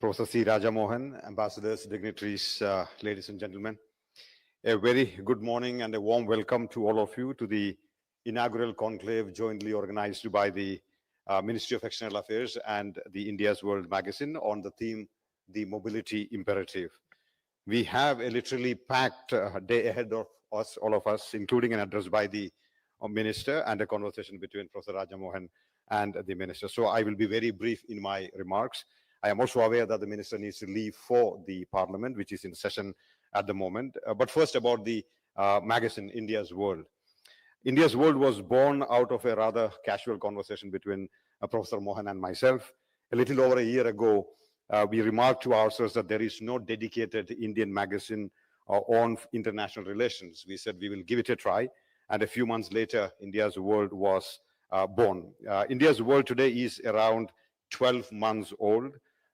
Professor C. Rajamohan, ambassadors, dignitaries, ladies and gentlemen. A very good morning and a warm welcome to all of you to the inaugural conclave jointly organized by the Ministry of External Affairs and the India's World magazine on the theme, the mobility imperative. We have a literally packed day ahead of us, all of us, including an address by the minister and a conversation between Professor Rajamohan and the minister. So I will be very brief in my remarks. I am also aware that the minister needs to leave for the parliament, which is in session at the moment. But first about the magazine, India's World. India's World was born out of a rather casual conversation between Professor Mohan and myself. A little over a year ago, we remarked to ourselves that there is no dedicated Indian magazine on international relations. We said we will give it a try. And a few months later, India's World was born. India's World today is around 12 months old.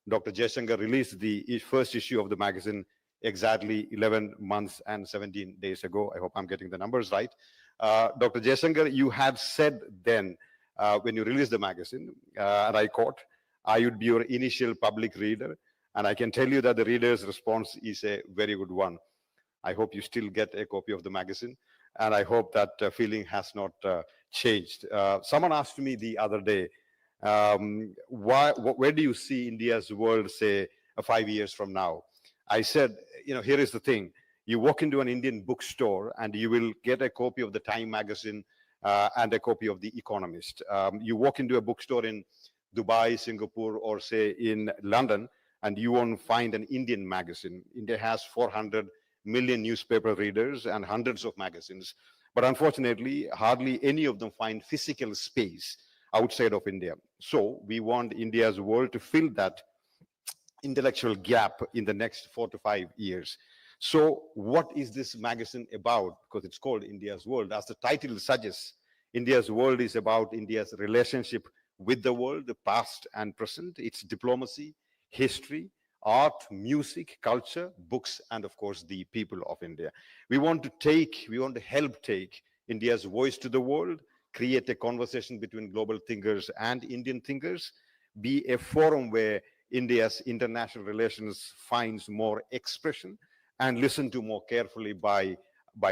Dr. Jaishankar released the first issue of the magazine exactly 11 months and 17 days ago. I hope I'm getting the numbers right. Dr. Jaishankar, you had said then, when you released the magazine, and I quote, I would be your initial public reader, and I can tell you that the reader's response is a very good one. I hope you still get a copy of the magazine, and I hope that feeling has not changed. Someone asked me the other day, where do you see India's World, say, 5 years from now? I said, here is the thing. You walk into an Indian bookstore and you will get a copy of the Time magazine and a copy of The Economist. You walk into a bookstore in Dubai, Singapore, or say in London, and you won't find an Indian magazine. India has 400 million newspaper readers and hundreds of magazines. But unfortunately, hardly any of them find physical space outside of India. So we want India's World to fill that intellectual gap in the next 4 to 5 years. So what is this magazine about? Because it's called India's World. As the title suggests, India's World is about India's relationship with the world, the past and present, its diplomacy, history, art, music, culture, books, and of course, the people of India. We want to help take India's voice to the world, create a conversation between global thinkers and Indian thinkers, be a forum where India's international relations finds more expression and listened to more carefully by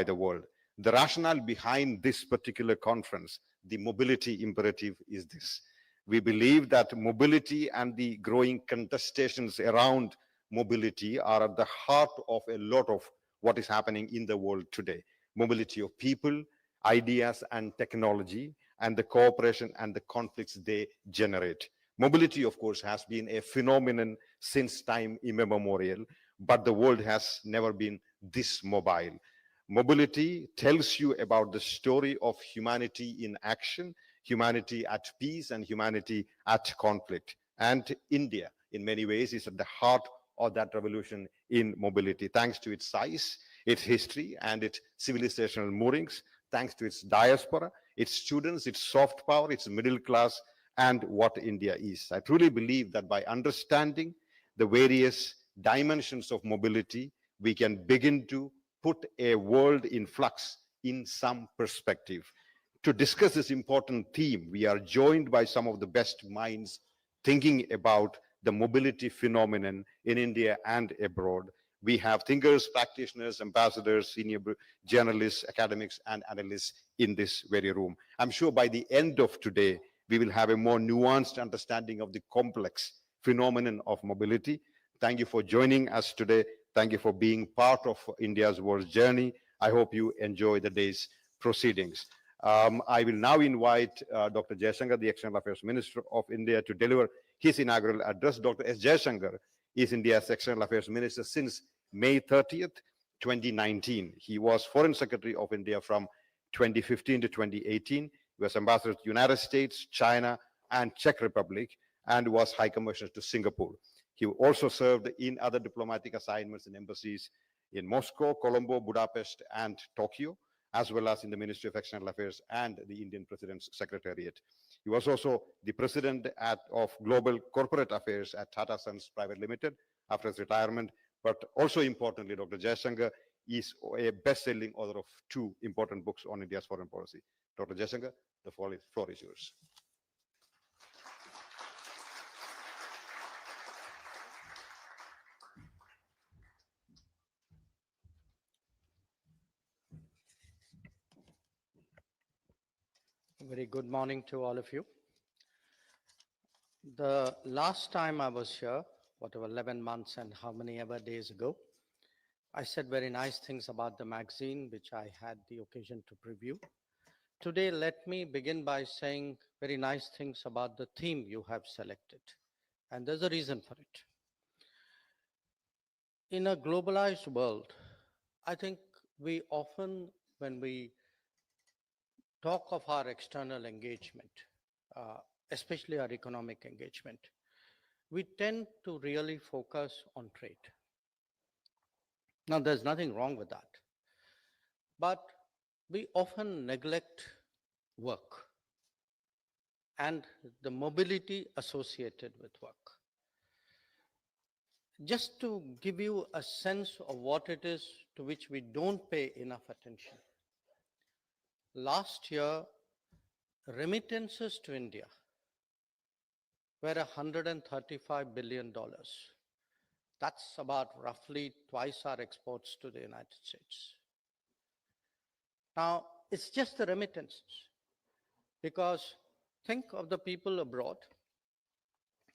the world. The rationale behind this particular conference, the mobility imperative, is this. We believe that mobility and the growing contestations around mobility are at the heart of a lot of what is happening in the world today. Mobility of people, ideas and technology, and the cooperation and the conflicts they generate. Mobility, of course, has been a phenomenon since time immemorial, but the world has never been this mobile. Mobility tells you about the story of humanity in action, humanity at peace, and humanity at conflict. And India, in many ways, is at the heart of that revolution in mobility, thanks to its size, its history, and its civilizational moorings, thanks to its diaspora, its students, its soft power, its middle class, and what India is. I truly believe that by understanding the various dimensions of mobility, we can begin to put a world in flux in some perspective. To discuss this important theme, we are joined by some of the best minds thinking about the mobility phenomenon in India and abroad. We have thinkers, practitioners, ambassadors, senior journalists, academics, and analysts in this very room. I'm sure by the end of today, we will have a more nuanced understanding of the complex phenomenon of mobility. Thank you for joining us today. Thank you for being part of India's World journey. I hope you enjoy the day's proceedings. I will now invite Dr. Jaishankar, the External Affairs Minister of India, to deliver his inaugural address. Dr. S. Jaishankar is India's External Affairs Minister since May 30th, 2019. He was Foreign Secretary of India from 2015 to 2018. He was Ambassador to the United States, China, and Czech Republic, and was High Commissioner to Singapore. He also served in other diplomatic assignments in embassies in Moscow, Colombo, Budapest, and Tokyo, as well as in the Ministry of External Affairs and the Indian President's Secretariat. He was also the President of Global Corporate Affairs at Tata Sons Private Limited after his retirement. But also importantly, Dr. Jaishankar is a best-selling author of 2 important books on India's foreign policy. Dr. Jaishankar, the floor is yours. Very good morning to all of you. The last time I was here, whatever 11 months and how many ever days ago, I said very nice things about the magazine, which I had the occasion to preview. Today, let me begin by saying very nice things about the theme you have selected. And there's a reason for it. In a globalized world, I think we often, when we talk of our external engagement, uh, especially our economic engagement, we tend to really focus on trade. Now, there's nothing wrong with that, but we often neglect work and the mobility associated with work. Just to give you a sense of what it is to which we don't pay enough attention. Last year, remittances to India were $135 billion. That's about roughly twice our exports to the United States. Now, it's just the remittances, because think of the people abroad,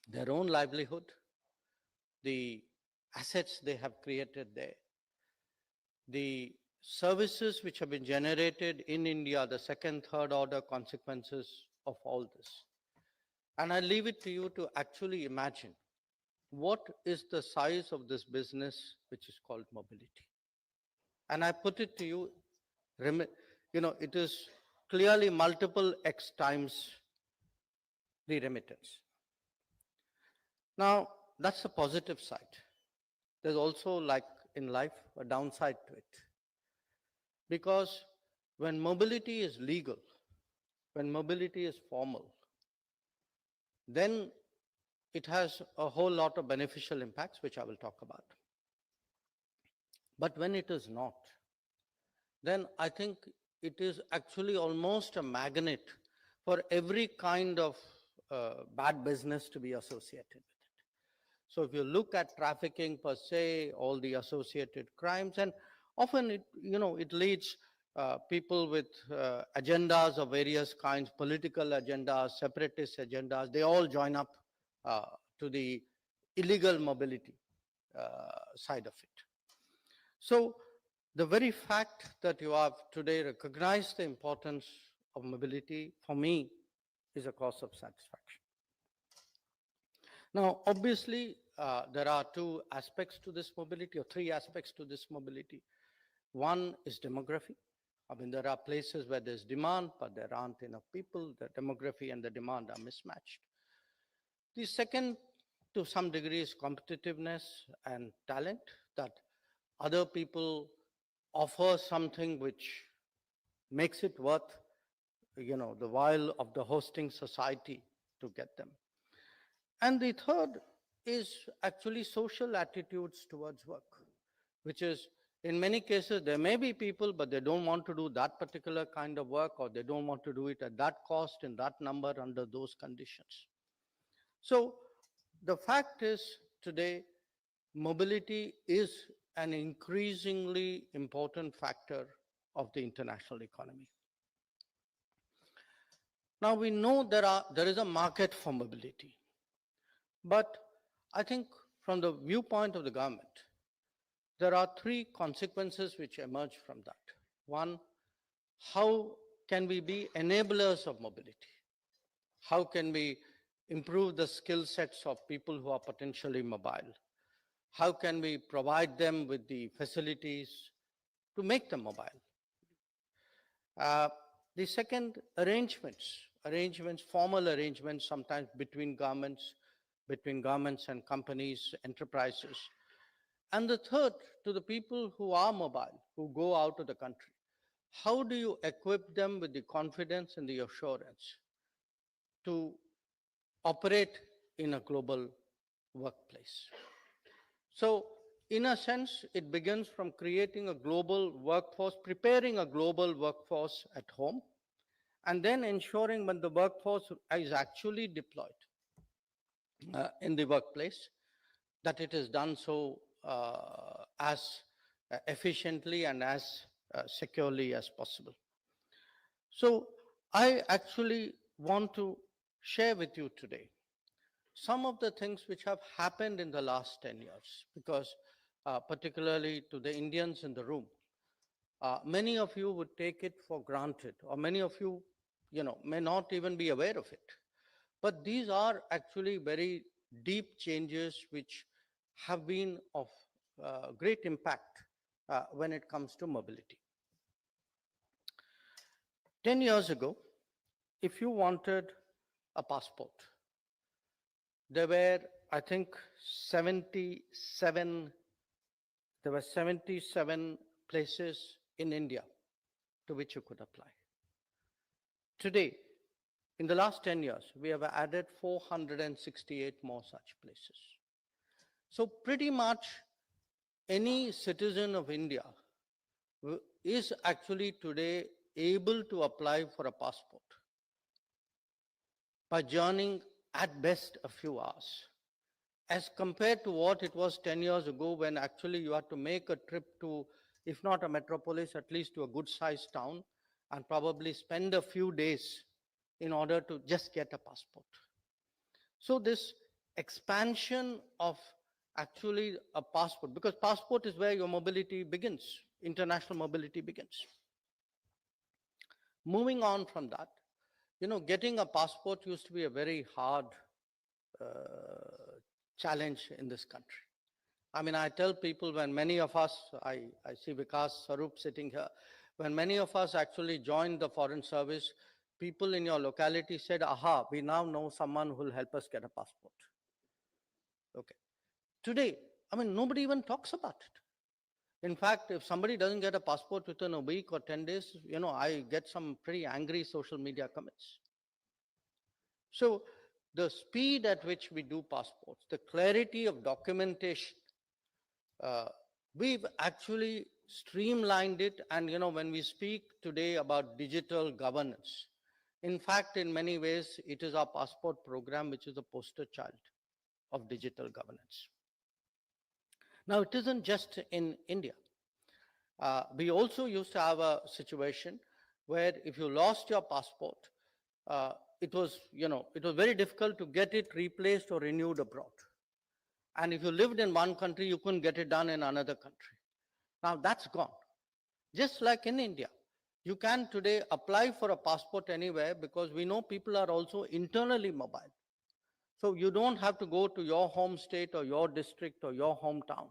their own livelihood, the assets they have created there, the services which have been generated in India, the second, third order consequences of all this. And I leave it to you to actually imagine what is the size of this business which is called mobility. And I put it to you, it is clearly multiple X times the remittance. Now, that's the positive side. There's also, like in life, a downside to it. Because when mobility is legal, when mobility is formal, then it has a whole lot of beneficial impacts, which I will talk about. But when it is not, then I think it is actually almost a magnet for every kind of bad business to be associated with it. So if you look at trafficking per se, all the associated crimes, and often it leads people with agendas of various kinds, political agendas, separatist agendas, they all join up to the illegal mobility side of it. So the very fact that you have today recognized the importance of mobility, for me, is a cause of satisfaction. Now, obviously, there are two aspects to this mobility, or three aspects to this mobility. One is demography. I mean, there are places where there's demand, but there aren't enough people. The demography and the demand are mismatched. The second, to some degree, is competitiveness and talent, that other people offer something which makes it worth, the while of the hosting society to get them. And the third is actually social attitudes towards work, which is, in many cases, there may be people, but they don't want to do that particular kind of work, or they don't want to do it at that cost, in that number, under those conditions. So the fact is, today, mobility is an increasingly important factor of the international economy. Now, we know there is a market for mobility, but I think from the viewpoint of the government, there are three consequences which emerge from that. One, how can we be enablers of mobility? How can we improve the skill sets of people who are potentially mobile? How can we provide them with the facilities to make them mobile? The second, arrangements, formal arrangements, sometimes between governments and companies, enterprises. And the third, to the people who are mobile, who go out of the country. How do you equip them with the confidence and the assurance to operate in a global workplace? So, in a sense, it begins from creating a global workforce, preparing a global workforce at home, and then ensuring when the workforce is actually deployed in the workplace, that it is done so as efficiently and as securely as possible. So I actually want to share with you today some of the things which have happened in the last 10 years, because particularly to the Indians in the room, many of you would take it for granted, or many of you, may not even be aware of it. But these are actually very deep changes which have been of great impact when it comes to mobility. 10 years ago, if you wanted a passport, there were, I think, 77, there were 77 places in India to which you could apply. Today, in the last 10 years, we have added 468 more such places. So pretty much any citizen of India is actually today able to apply for a passport by journeying at best a few hours, as compared to what it was 10 years ago, when actually you had to make a trip to, if not a metropolis, at least to a good sized town, and probably spend a few days in order to just get a passport. So this expansion of actually a passport, because passport is where your mobility begins, international mobility begins. Moving on from that, getting a passport used to be a very hard challenge in this country. I mean, I tell people, when many of us, I see Vikas Sarup sitting here, when many of us actually joined the foreign service, people in your locality said, aha, we now know someone who will help us get a passport. Okay. Today, I mean, nobody even talks about it. In fact, if somebody doesn't get a passport within a week or 10 days, I get some pretty angry social media comments. So the speed at which we do passports, the clarity of documentation, we've actually streamlined it. And when we speak today about digital governance, in fact, in many ways, it is our passport program which is the poster child of digital governance. Now, it isn't just in India. We also used to have a situation where if you lost your passport, it was very difficult to get it replaced or renewed abroad. And if you lived in one country, you couldn't get it done in another country. Now that's gone. Just like in India, you can today apply for a passport anywhere, because we know people are also internally mobile. So you don't have to go to your home state or your district or your hometown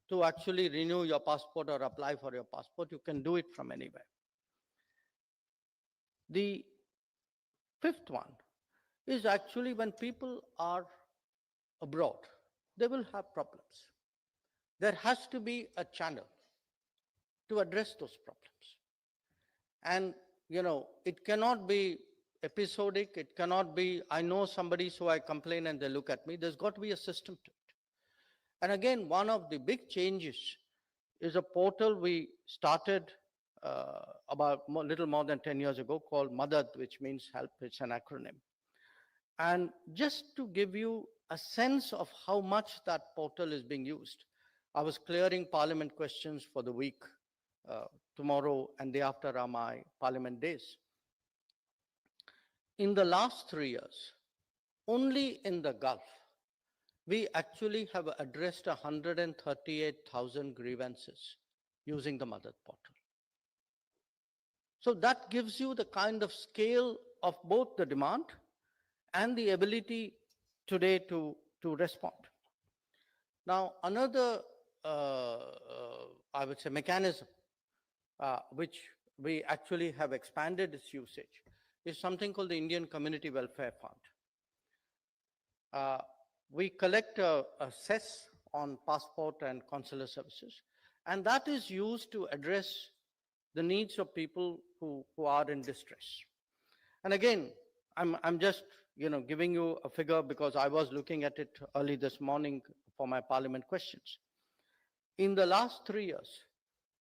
to actually renew your passport or apply for your passport. You can do it from anywhere. The fifth one is actually when people are abroad, they will have problems. There has to be a channel to address those problems. And, it cannot be episodic. It cannot be, I know somebody, so I complain and they look at me. There's got to be a system to it. And again, one of the big changes is a portal we started about a little more than 10 years ago, called Madad, which means help. It's an acronym. And just to give you a sense of how much that portal is being used, I was clearing parliament questions for the week. Tomorrow and day after are my parliament days. In the last 3 years, only in the Gulf, we actually have addressed 138,000 grievances using the Madad portal. So that gives you the kind of scale of both the demand and the ability today to respond. Now, another, I would say, mechanism which we actually have expanded its usage is something called the Indian Community Welfare Fund. We collect a cess on passport and consular services, and that is used to address the needs of people who are in distress. And again, I'm just giving you a figure because I was looking at it early this morning for my parliament questions. In the last 3 years,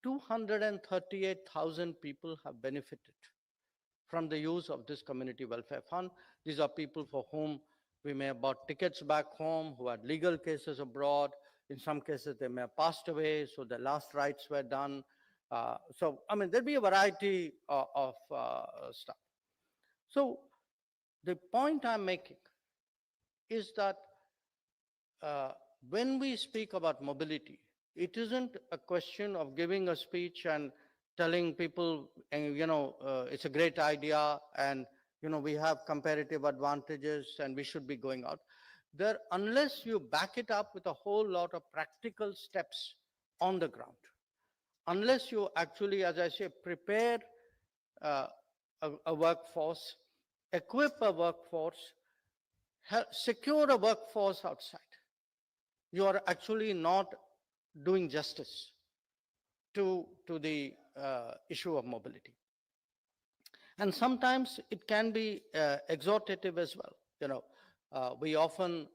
238,000 people have benefited from the use of this community welfare fund. These are people for whom we may have bought tickets back home, who had legal cases abroad. In some cases, they may have passed away, so the last rites were done. So, I mean, there'll be a variety of stuff. So the point I'm making is that uh, when we speak about mobility, it isn't a question of giving a speech and telling people, it's a great idea and, we have comparative advantages and we should be going out. There, unless you back it up with a whole lot of practical steps on the ground, unless you actually, as I say, prepare uh, a workforce, equip a workforce, secure a workforce outside, you are actually not doing justice to the issue of mobility. And sometimes it can be exhortative as well. We often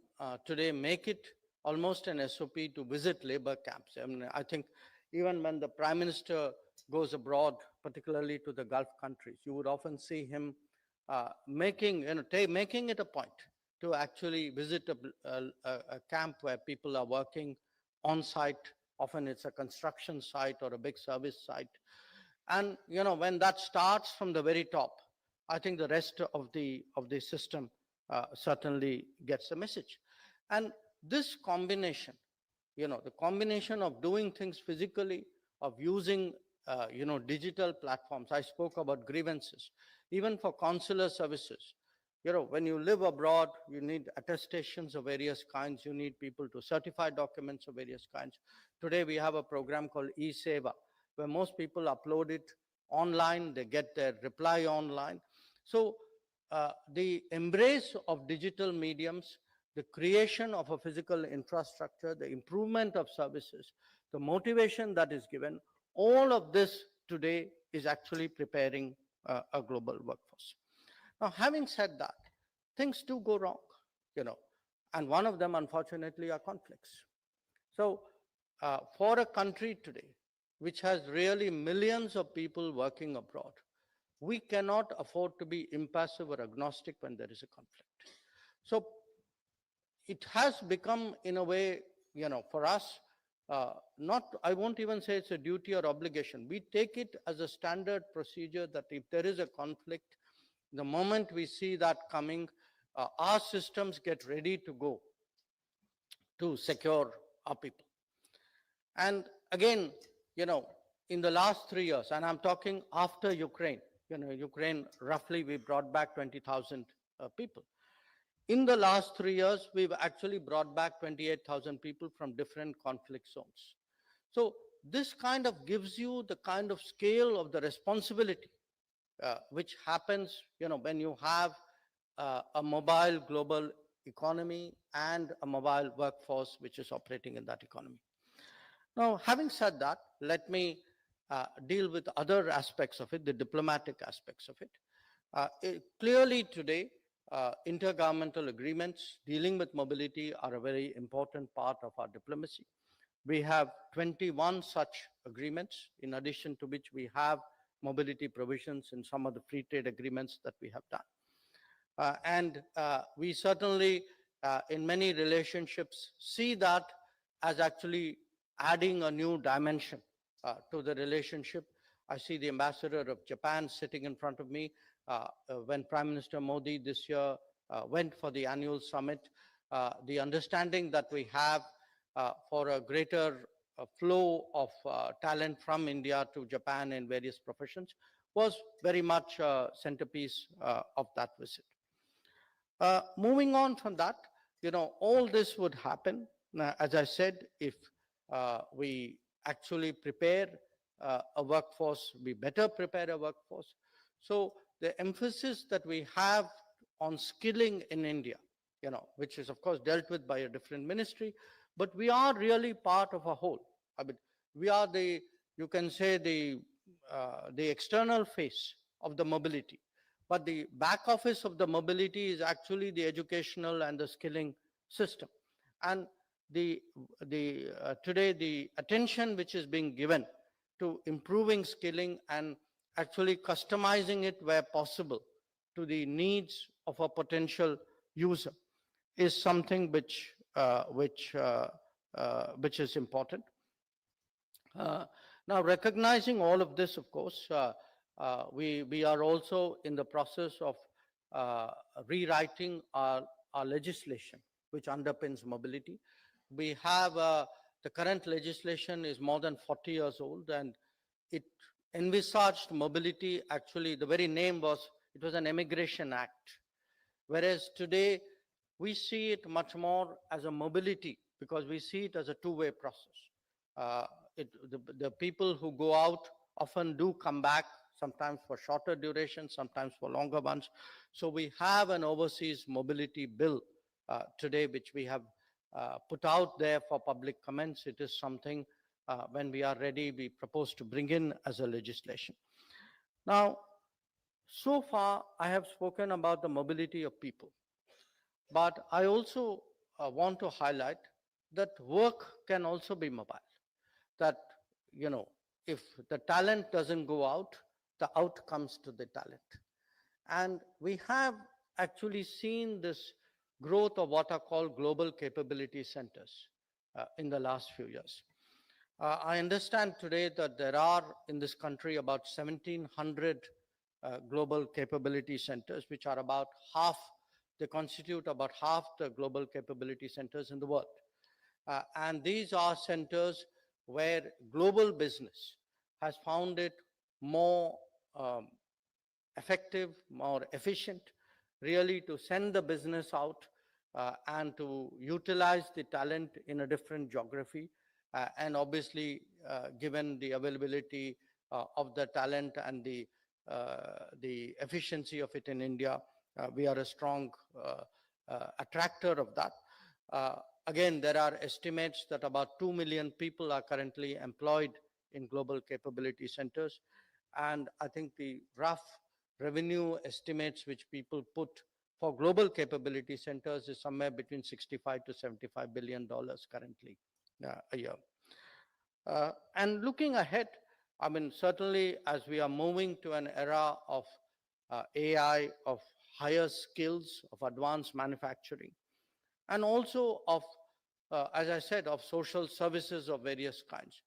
today make it almost an SOP to visit labor camps. I mean, I think even when the Prime Minister goes abroad, particularly to the Gulf countries, you would often see him making it a point to actually visit a camp where people are working on site. Often it's a construction site or a big service site. And when that starts from the very top, I think the rest of the system certainly gets the message. And this combination, the combination of doing things physically, of using digital platforms. I spoke about grievances, even for consular services. When you live abroad, you need attestations of various kinds. You need people to certify documents of various kinds. Today, we have a program called e-Seva, where most people upload it online, they get their reply online. So the embrace of digital mediums, the creation of a physical infrastructure, the improvement of services, the motivation that is given, all of this today is actually preparing a global workforce. Now, having said that, things do go wrong, and one of them, unfortunately, are conflicts. So for a country today, which has really millions of people working abroad, we cannot afford to be impassive or agnostic when there is a conflict. So it has become, in a way, for us, I won't even say it's a duty or obligation. We take it as a standard procedure that if there is a conflict, the moment we see that coming, our systems get ready to go to secure our people. And again, in the last 3 years, and I'm talking after Ukraine, Ukraine, roughly we brought back 20,000 people. In the last 3 years, we've actually brought back 28,000 people from different conflict zones. So this kind of gives you the kind of scale of the responsibility which happens, when you have a mobile global economy and a mobile workforce which is operating in that economy. Now, having said that, let me deal with other aspects of it, the diplomatic aspects of it. Clearly today, intergovernmental agreements dealing with mobility are a very important part of our diplomacy. We have 21 such agreements, in addition to which we have mobility provisions in some of the free trade agreements that we have done. And we certainly, in many relationships, see that as actually adding a new dimension to the relationship. I see the ambassador of Japan sitting in front of me. When Prime Minister Modi this year went for the annual summit, the understanding that we have for a greater flow of talent from India to Japan in various professions was very much a centerpiece of that visit. Moving on from that, all this would happen, as I said, if we actually prepare a workforce, we better prepare a workforce. So the emphasis that we have on skilling in India, which is of course dealt with by a different ministry, but we are really part of a whole. I mean, we are you can say the external face of the mobility, but the back office of the mobility is actually the educational and the skilling system. And today the attention which is being given to improving skilling and actually customizing it where possible to the needs of a potential user is something which is important. Now, recognizing all of this, of course, we are also in the process of uh, rewriting our legislation, which underpins mobility. We have the current legislation is more than 40 years old, and it envisaged mobility. Actually, the very name was, it was an immigration act. Whereas today, we see it much more as a mobility because we see it as a two-way process. Uh, the people who go out often do come back, sometimes for shorter duration, sometimes for longer ones. So we have an overseas mobility bill today, which we have put out there for public comments. It is something when we are ready, we propose to bring in as a legislation. Now, so far, I have spoken about the mobility of people, but I also want to highlight that work can also be mobile. That, you know, if the talent doesn't go out, the out comes to the talent. And we have actually seen this growth of what are called global capability centers in the last few years. I understand today that there are in this country about 1,700 global capability centers, which are about half, they constitute about half the global capability centers in the world. And these are centers where global business has found it more um, effective, more efficient, really to send the business out and to utilize the talent in a different geography. And obviously, given the availability of the talent and the efficiency of it in India, we are a strong attractor of that. Again, there are estimates that about 2 million people are currently employed in global capability centers. And I think the rough revenue estimates which people put for global capability centers is somewhere between 65 to 75 billion dollars currently a year. And looking ahead, I mean, certainly as we are moving to an era of AI, of higher skills, of advanced manufacturing, and also of, as I said, of social services of various kinds,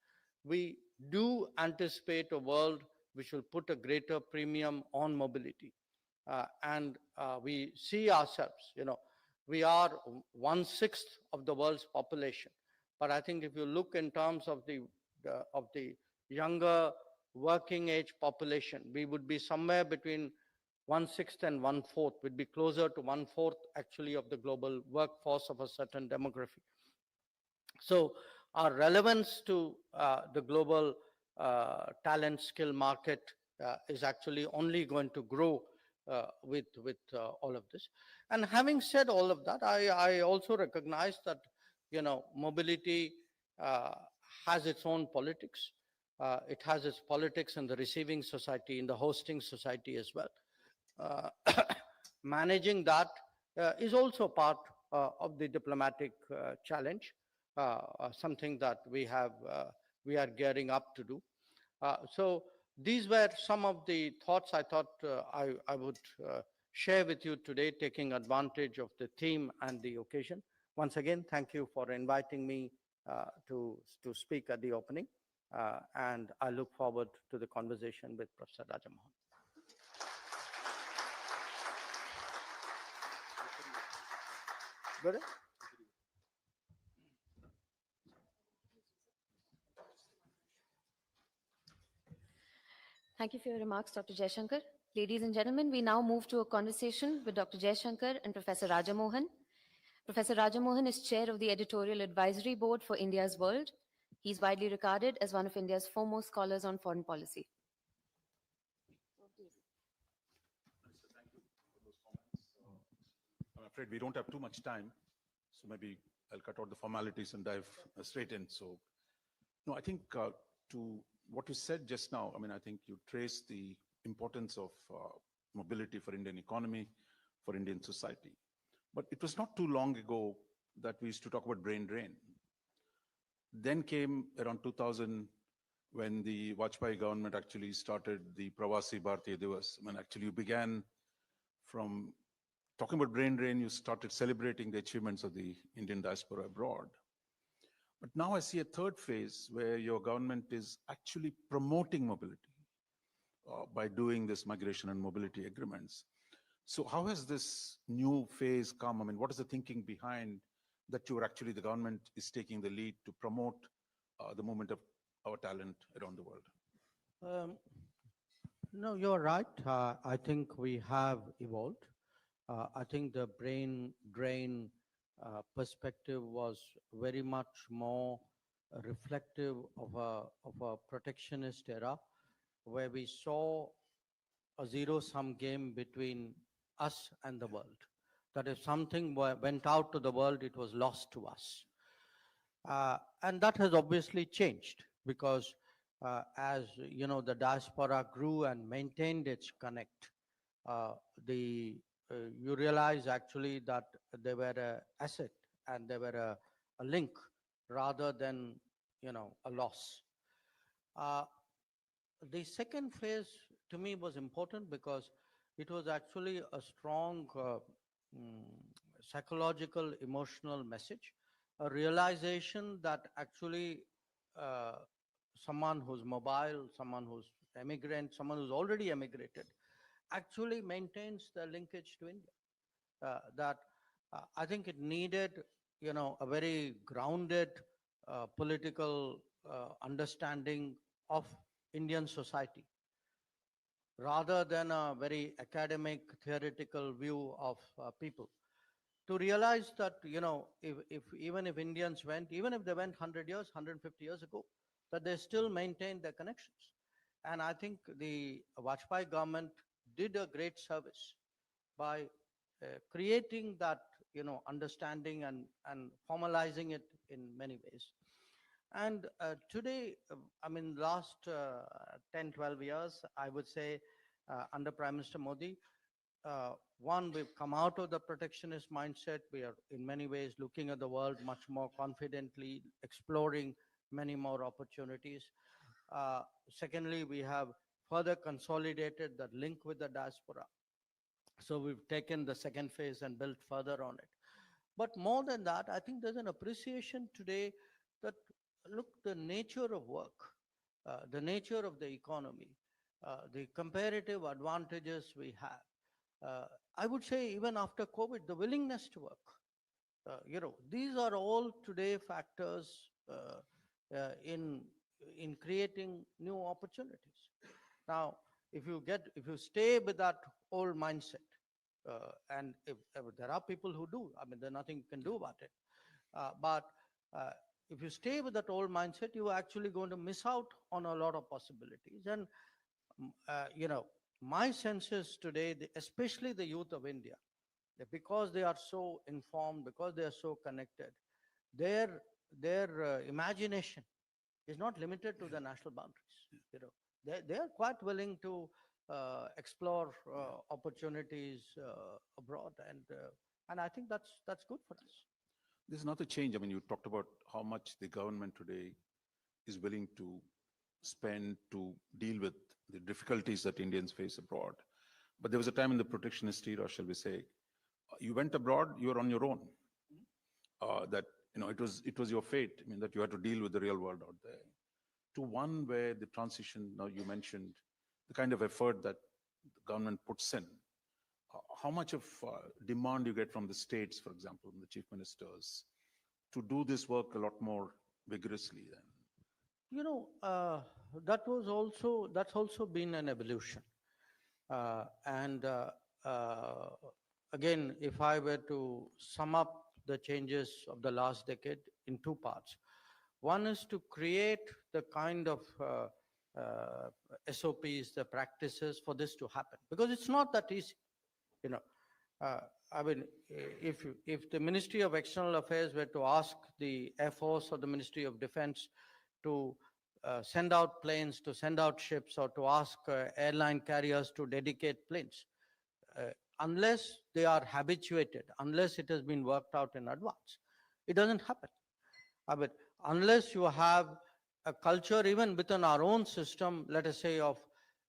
we do anticipate a world which will put a greater premium on mobility. And we see ourselves, you know, we are 1/6 of the world's population. But I think if you look in terms of the younger working age population, we would be somewhere between 1/6 and 1/4, would be closer to 1/4 actually of the global workforce of a certain demography. So our relevance to the global talent skill market is actually only going to grow with all of this. And having said all of that, I also recognize that, you know, mobility has its own politics. It has its politics in the receiving society, in the hosting society as well. Managing that is also part of the diplomatic challenge, something that we are gearing up to do. So these were some of the thoughts I thought I would share with you today, taking advantage of the theme and the occasion. Once again, thank you for inviting me to speak at the opening. And I look forward to the conversation with Professor Rajamohan. Good. Thank you for your remarks, Dr. Jaishankar. Ladies and gentlemen, we now move to a conversation with Dr. Jaishankar and Professor Rajamohan. Professor Rajamohan is chair of the Editorial Advisory Board for India's World. He's widely regarded as one of India's foremost scholars on foreign policy. I'm afraid we don't have too much time, so maybe I'll cut out the formalities and dive straight in. So, no, I think to what you said just now, I mean, I think you trace the importance of mobility for Indian economy, for Indian society. But it was not too long ago that we used to talk about brain drain. Then came around 2000 when the Vajpayee government actually started the Pravasi Bharatiya Divas. I mean, actually you began from talking about brain drain, you started celebrating the achievements of the Indian diaspora abroad. But now I see a third phase where your government is actually promoting mobility by doing this migration and mobility agreements. So how has this new phase come? I mean, what is the thinking behind that you're actually, the government is taking the lead to promote the movement of our talent around the world? Um, No, you're right. I think we have evolved. I think the brain drain perspective was very much more reflective of a protectionist era where we saw a zero-sum game between us and the world. That if something went out to the world, it was lost to us. And that has obviously changed because as you know, the diaspora grew and maintained its connect. Uh, the you realize actually that they were a asset and they were a link rather than a loss. Uh, the second phase to me was important because it was actually a strong mm, psychological, emotional message, a realization that actually uh, someone who's mobile, someone who's emigrant, someone who's already emigrated, actually maintains the linkage to India. That I think it needed, a very grounded political understanding of Indian society rather than a very academic theoretical view of people, to realize that if even if Indians went, even if they went 100 years, 150 years ago, that they still maintain their connections. And I think the Vajpayee government did a great service by creating that understanding and formalizing it in many ways. And today, I mean, last 10, 12 years, I would say, under Prime Minister Modi, one, we've come out of the protectionist mindset. We are in many ways looking at the world much more confidently, exploring many more opportunities. Secondly, we have further consolidated that link with the diaspora. So we've taken the second phase and built further on it. But more than that, I think there's an appreciation today that, look, the nature of work, the nature of the economy, the comparative advantages we have. I would say even after COVID, the willingness to work. These are all today factors in creating new opportunities. Now, if you stay with that old mindset, and if there are people who do, I mean, there's nothing you can do about it. But if you stay with that old mindset, you're actually going to miss out on a lot of possibilities. And my sense is today, especially the youth of India, that because they are so informed, because they are so connected, their imagination is not limited to the national boundaries. They are quite willing to explore opportunities abroad, and I think that's good for us. There's another change. I mean, you talked about how much the government today is willing to spend to deal with the difficulties that Indians face abroad. But there was a time in the protectionist era, shall we say, you went abroad, you were on your own. That it was your fate. I mean, that you had to deal with the real world out there. To one where the transition, now you mentioned the kind of effort that the government puts in. How much of demand you get from the states, for example, from the chief ministers, to do this work a lot more vigorously then? That's also been an evolution. And again, if I were to sum up the changes of the last decade in two parts, one is to create the kind of SOPs, the practices for this to happen, because it's not that easy. I mean, if the Ministry of External Affairs were to ask the Air Force or the Ministry of Defense to send out planes, to send out ships, or to ask airline carriers to dedicate planes, unless they are habituated, unless it has been worked out in advance, it doesn't happen. I mean, unless you have a culture, even within our own system, let us say of,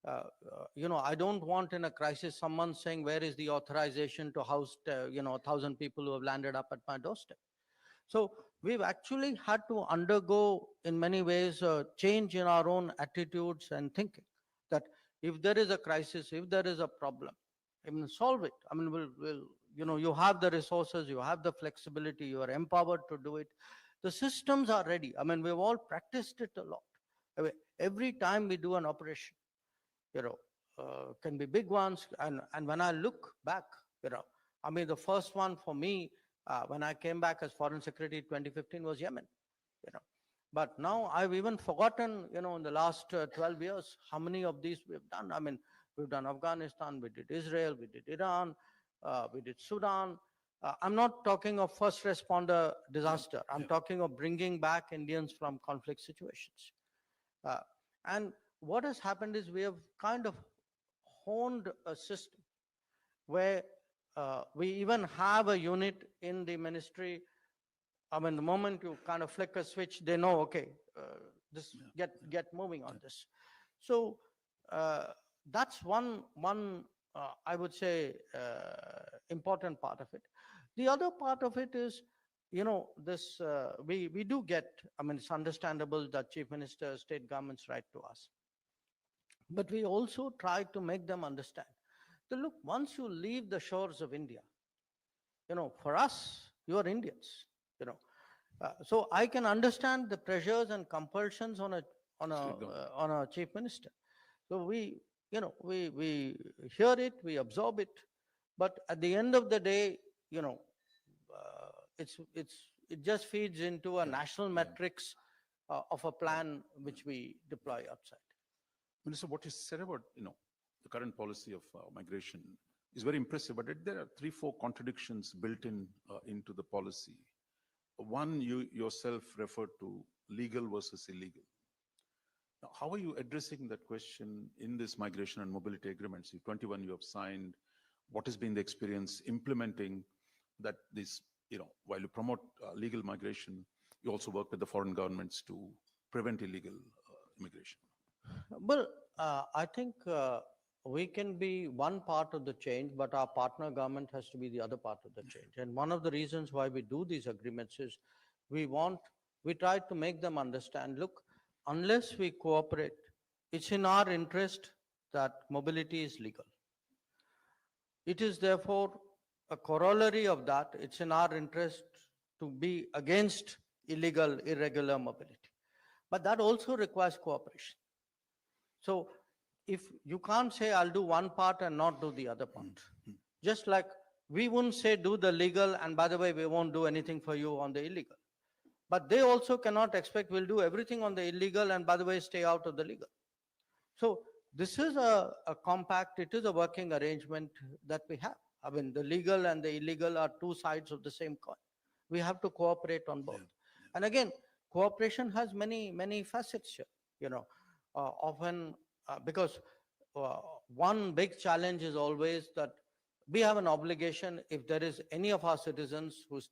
I don't want in a crisis someone saying, where is the authorization to house, 1,000 people who have landed up at my doorstep. So we've actually had to undergo, in many ways, a change in our own attitudes and thinking, that if there is a crisis, if there is a problem, I mean, solve it. I mean, you have the resources, you have the flexibility, you are empowered to do it. The systems are ready. I mean, we've all practiced it a lot. I mean, every time we do an operation, can be big ones. And when I look back, I mean, the first one for me, when I came back as Foreign Secretary in 2015 was Yemen, you know. But now I've even forgotten, in the last 12 years, how many of these we've done. I mean, we've done Afghanistan, we did Israel, we did Iran, we did Sudan. I'm not talking of first responder disaster. I'm talking of bringing back Indians from conflict situations. And what has happened is we have kind of honed a system where we even have a unit in the ministry. I mean, the moment you kind of flick a switch, they know, okay, get moving on this. So that's one I would say important part of it. The other part of it is, this we do get. I mean, it's understandable that chief ministers, state governments write to us, but we also try to make them understand that, look, once you leave the shores of India, for us, you are Indians. So I can understand the pressures and compulsions on a chief minister. So we hear it, we absorb it, but at the end of the day, it just feeds into a national metrics of a plan which we deploy outside. Minister, what you said about, the current policy of migration is very impressive, but there are 3-4 contradictions built into the policy. One, you yourself referred to legal versus illegal. Now, how are you addressing that question in this migration and mobility agreements? 21 you have signed. What has been the experience implementing that this, while you promote legal migration, you also work with the foreign governments to prevent illegal immigration? Well, I think we can be one part of the change, but our partner government has to be the other part of the change. And one of the reasons why we do these agreements is we try to make them understand, look, unless we cooperate, it's in our interest that mobility is legal. It is therefore a corollary of that. It's in our interest to be against illegal, irregular mobility. But that also requires cooperation. So if you can't say, I'll do one part and not do the other part. Just like we wouldn't say do the legal, and by the way, we won't do anything for you on the illegal. But they also cannot expect we'll do everything on the illegal and by the way, stay out of the legal. So this is a compact, it is a working arrangement that we have. I mean, the legal and the illegal are two sides of the same coin. We have to cooperate on both. And again, cooperation has many facets here, often because one big challenge is always that we have an obligation if there is any of our citizens who's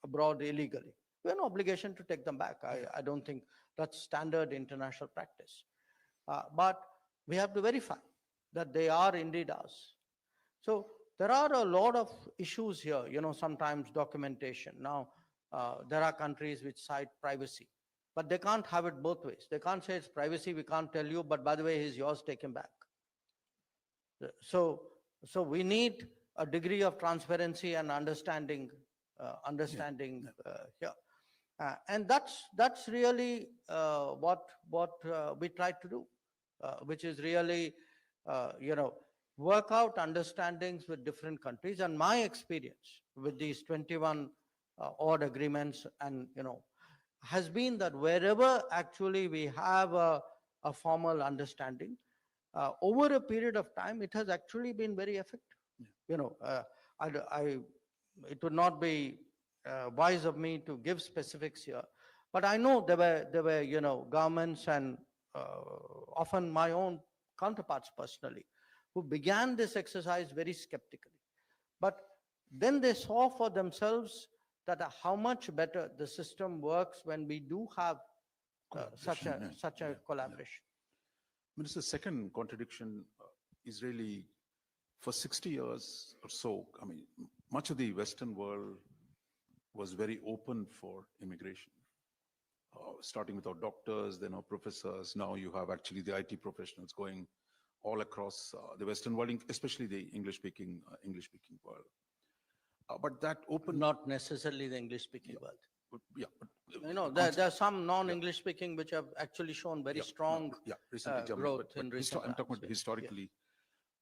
abroad illegally, we have an obligation to take them back. I don't think that's standard international practice. But we have to verify that they are indeed ours. So there are a lot of issues here, sometimes documentation. Now, there are countries which cite privacy, but they can't have it both ways. They can't say it's privacy, we can't tell you, but by the way, he's yours, take him back. So we need a degree of transparency and understanding here. And that's really what we try to do, which is really, work out understandings with different countries. And my experience with these 21 odd agreements and, has been that wherever actually we have a formal understanding, over a period of time, it has actually been very effective. It would not be wise of me to give specifics here, but I know there were governments and often my own counterparts personally who began this exercise very skeptically, but then they saw for themselves that how much better the system works when we do have such a collaboration. Minister, second contradiction is really for 60 years or so, I mean, much of the Western world was very open for immigration, starting with our doctors, then our professors. Now you have actually the IT professionals going all across the Western world, especially the English-speaking world. But that open, Not necessarily the English-speaking world. yeah, There are some non-English speaking which have actually shown very strong recently Germany, growth in recent I'm talking times, about yeah, historically.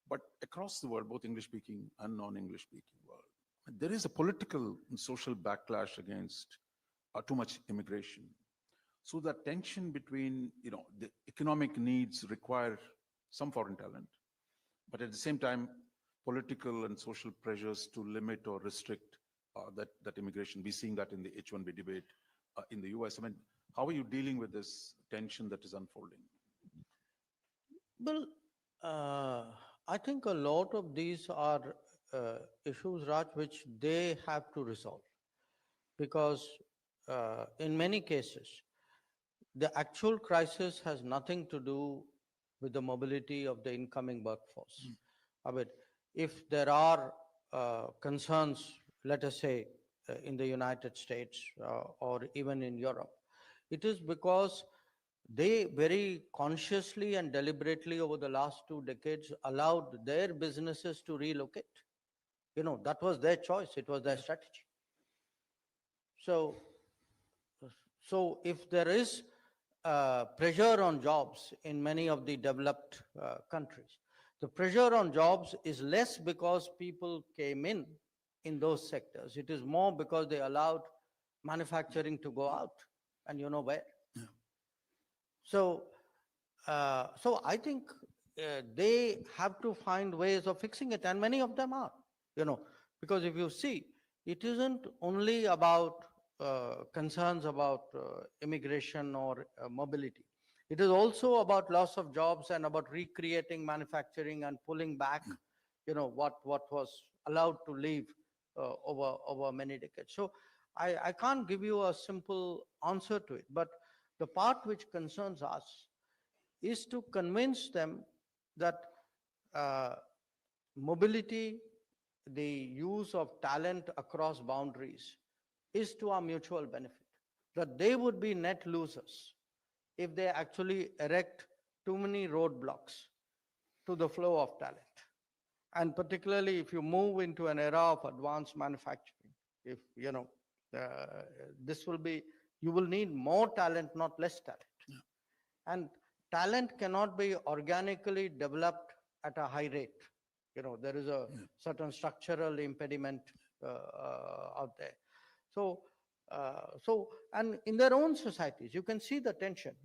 But across the world, both English-speaking and non-English-speaking world, there is a political and social backlash against too much immigration. So that tension between, the economic needs require some foreign talent, but at the same time, political and social pressures to limit or restrict that immigration. We're seeing that in the H-1B debate in the US. I mean, how are you dealing with this tension that is unfolding? Well, I think a lot of these are issues, Raj, which they have to resolve, because in many cases, the actual crisis has nothing to do with the mobility of the incoming workforce. I mean, if there are concerns, let us say, in the United States or even in Europe, it is because they very consciously and deliberately over the last 2 decades allowed their businesses to relocate. That was their choice. It was their strategy. So if there is pressure on jobs in many of the developed countries, the pressure on jobs is less because people came in those sectors. It is more because they allowed manufacturing to go out, and you know where. Yeah. So I think they have to find ways of fixing it, and many of them are, because if you see, it isn't only about concerns about immigration or mobility. It is also about loss of jobs and about recreating manufacturing and pulling back, what was allowed to leave over many decades. So I can't give you a simple answer to it, but the part which concerns us is to convince them that mobility, the use of talent across boundaries, is to our mutual benefit, that they would be net losers if they actually erect too many roadblocks to the flow of talent. And particularly if you move into an era of advanced manufacturing, if this will be, you will need more talent, not less talent. Yeah. And talent cannot be organically developed at a high rate. There is a certain structural impediment out there. And in their own societies, you can see the tension.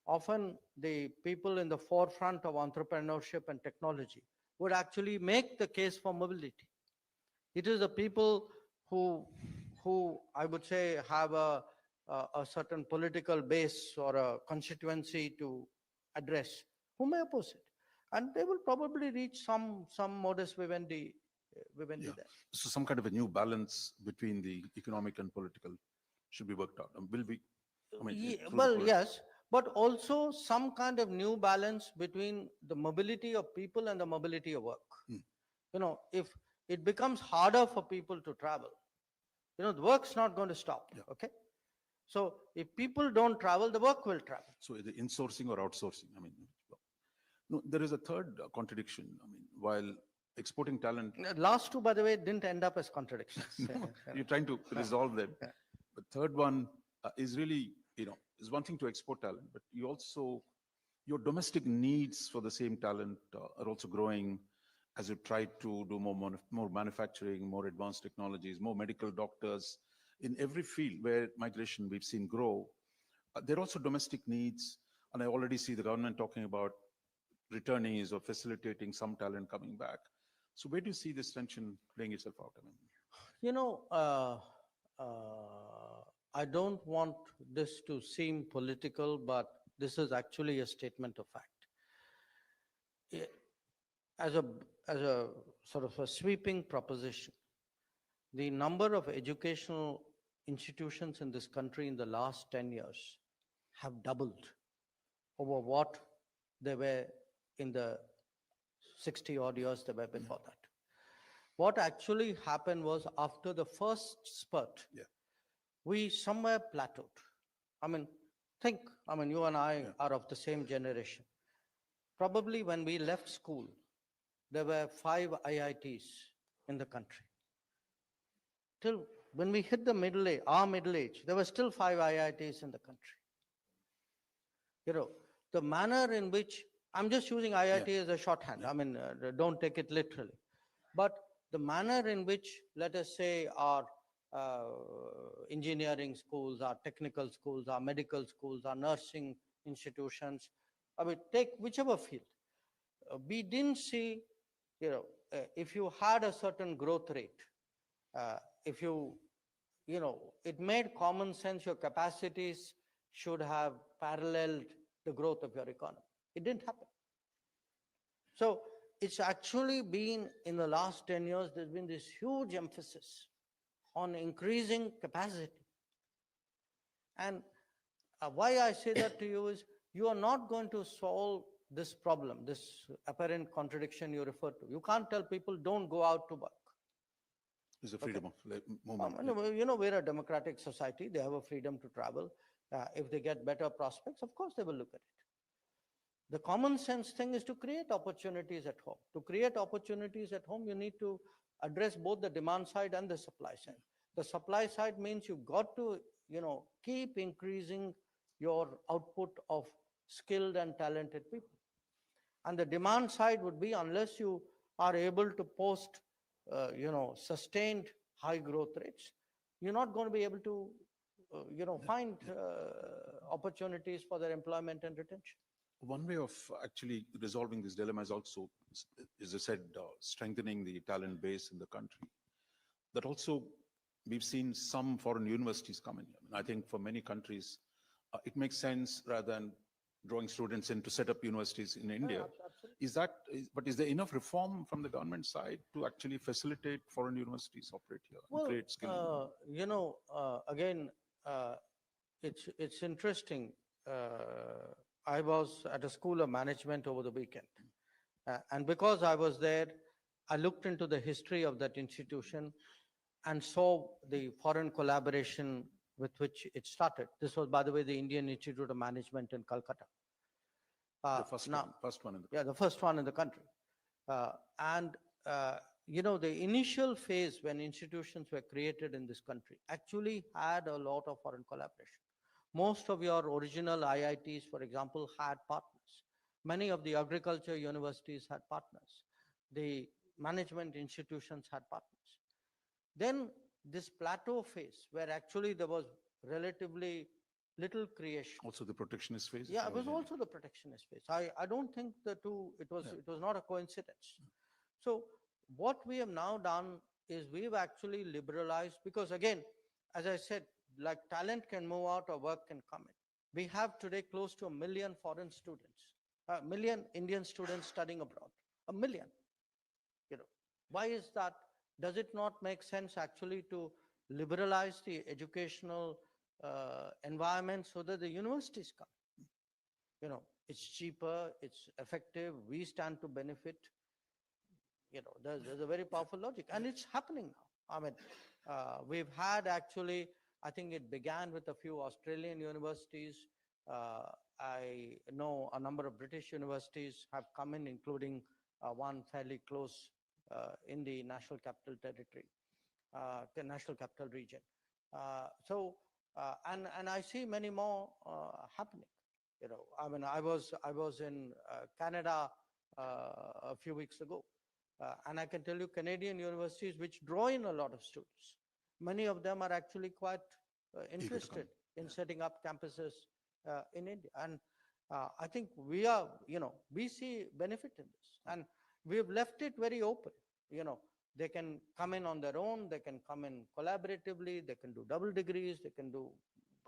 Often the people in the forefront of entrepreneurship and technology would actually make the case for mobility. It is the people who I would say have a certain political base or a constituency to address who may oppose it, and they will probably reach some modus vivendi there. So some kind of a new balance between the economic and political should be worked out. Will be, Yes, but also some kind of new balance between the mobility of people and the mobility of work. If it becomes harder for people to travel, the work's not going to stop. Yeah. Okay. So if people don't travel, the work will travel. So either insourcing or outsourcing. No, there is a third contradiction. While exporting talent, Last two, by the way, didn't end up as contradictions. you're trying to resolve them. Yeah. The third one is really, is one thing to export talent, but your domestic needs for the same talent are also growing as you try to do more manufacturing, more advanced technologies, more medical doctors. In every field where migration we've seen grow, there are also domestic needs. And I already see the government talking about returnees or facilitating some talent coming back. So where do you see this tension playing itself out? I don't want this to seem political, but this is actually a statement of fact. As a sort of a sweeping proposition, the number of educational institutions in this country in the last 10 years have doubled over what they were in the 60 odd years they were before that. What actually happened was after the first spurt, we somewhere plateaued. You and I are of the same generation. Probably when we left school, there were 5 IITs in the country. Till when we hit the middle age, our middle age, there were still 5 IITs in the country. You know, the manner in which, I'm just using IIT as a shorthand, I mean, don't take it literally. But the manner in which, let us say, our engineering schools, our technical schools, our medical schools, our nursing institutions, I mean, take whichever field, we didn't see, if you had a certain growth rate, if it made common sense, your capacities should have paralleled the growth of your economy. It didn't happen. So it's actually been, in the last 10 years, there's been this huge emphasis on increasing capacity. And why I say that to you is, you are not going to solve this problem, this apparent contradiction you refer to. You can't tell people, don't go out to work. It's a freedom of movement. We're a democratic society. They have a freedom to travel. If they get better prospects, of course they will look at it. The common sense thing is to create opportunities at home. To create opportunities at home, you need to address both the demand side and the supply side. The supply side means you've got to, keep increasing your output of skilled and talented people. And the demand side would be, unless you are able to post, sustained high growth rates, you're not going to be able to, find opportunities for their employment and retention. One way of actually resolving this dilemma is also, as I said, strengthening the talent base in the country. That also, we've seen some foreign universities come in. I think for many countries, it makes sense, rather than drawing students in, to set up universities in India. Absolutely. Is there enough reform from the government side to actually facilitate foreign universities operate here and create skill? Again, it's interesting. I was at a school of management over the weekend. And because I was there, I looked into the history of that institution and saw the foreign collaboration with which it started. This was, by the way, the Indian Institute of Management in Calcutta. The first one in the country. Yeah, the first one in the country. The initial phase when institutions were created in this country actually had a lot of foreign collaboration. Most of your original IITs, for example, had partners. Many of the agriculture universities had partners. The management institutions had partners. Then this plateau phase, where actually there was relatively little creation. Also the protectionist phase? Yeah, it was also the protectionist phase. I don't think the two, it was not a coincidence. So what we have now done is we've actually liberalized, because again, as I said, like talent can move out or work can come in. We have today close to 1 million foreign students, 1 million Indian students studying abroad, 1 million. Why is that? Does it not make sense actually to liberalize the educational environment so that the universities come? It's cheaper, it's effective, we stand to benefit. There's a very powerful logic, and it's happening now. I mean, we've had actually, I think it began with a few Australian universities. I know a number of British universities have come in, including one fairly close in the National Capital Territory, the National Capital Region. And I see many more happening. I was in Canada a few weeks ago, and I can tell you, Canadian universities which draw in a lot of students, many of them are actually quite interested in setting up campuses in India. And I think we see benefit in this, and we've left it very open. They can come in on their own, they can come in collaboratively, they can do double degrees, they can do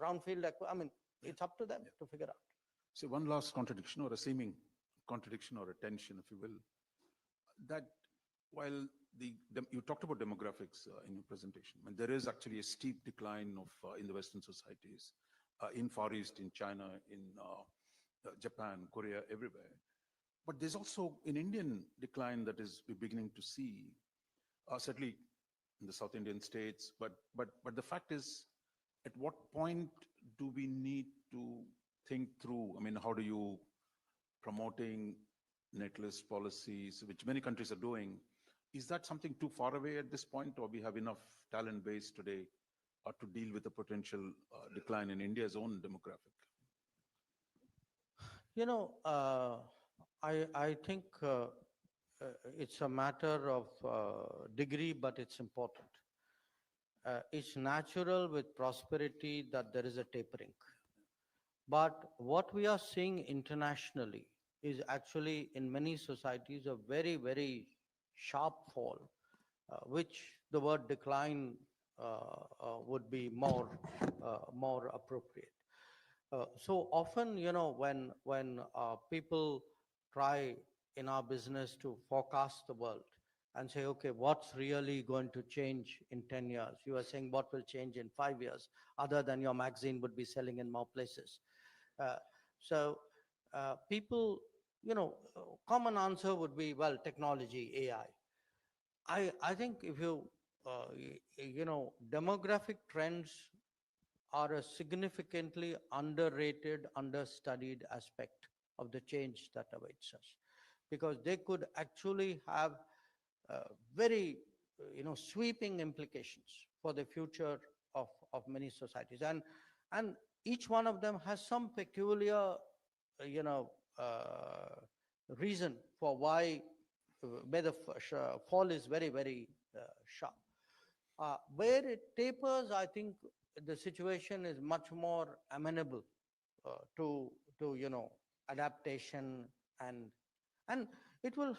brownfield. I mean, it's up to them to figure out. So one last contradiction, or a seeming contradiction, or a tension, if you will, that while you talked about demographics in your presentation, and there is actually a steep decline of in the Western societies, in Far East, in China, in Japan, Korea, everywhere. But there's also an Indian decline that is we're beginning to see, certainly in the South Indian states. But the fact is, at what point do we need to think through? I mean, how do you promoting netless policies, which many countries are doing, is that something too far away at this point, or we have enough talent base today to deal with the potential decline in India's own demographic? You know, I think it's a matter of degree, but it's important. It's natural with prosperity that there is a tapering. But what we are seeing internationally is actually in many societies a very, very sharp fall, which the word decline would be more appropriate. So often, when people try in our business to forecast the world and say, okay, what's really going to change in 10 years? You are saying what will change in 5 years, other than your magazine would be selling in more places. Uh, so people, common answer would be, well, technology, AI. I think if demographic trends are a significantly underrated, understudied aspect of the change that awaits us, because they could actually have very, sweeping implications for the future of many societies. And each one of them has some peculiar, you know, reason for where the fall is very, very sharp. Where it tapers, I think the situation is much more amenable to adaptation, and it will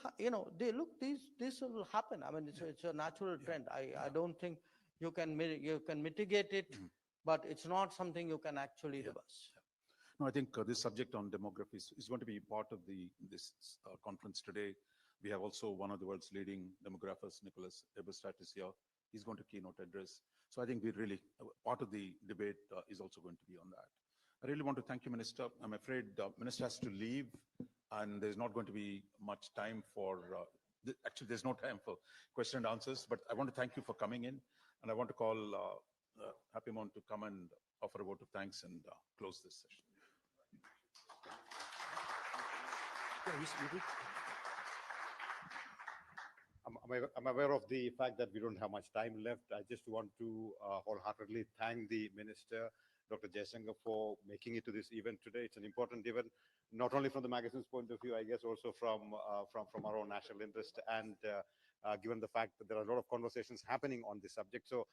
this will happen. I mean, it's a natural trend. I don't think you can mitigate it, but it's not something you can actually reverse. No, I think this subject on demography is going to be part of this conference today. We have also one of the world's leading demographers, Nicholas Eberstadt, is here. He's going to keynote address. So I think we really, part of the debate is also going to be on that. I really want to thank you, Minister. I'm afraid Minister has to leave, and there's not going to be much time for, actually there's no time for question and answers, but I want to thank you for coming in, and I want to call Happy Mohan to come and offer a vote of thanks and close this session. I'm aware of the fact that we don't have much time left. I just want to wholeheartedly thank the Minister, Dr. Jaishankar, for making it to this event today. It's an important event, not only from the magazine's point of view, I guess also from our own national interest, and given the fact that there are a lot of conversations happening on this subject. So,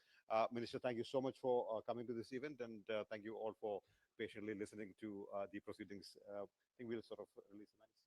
Minister, thank you so much for coming to this event, and thank you all for patiently listening to the proceedings. I think we'll sort of release a nice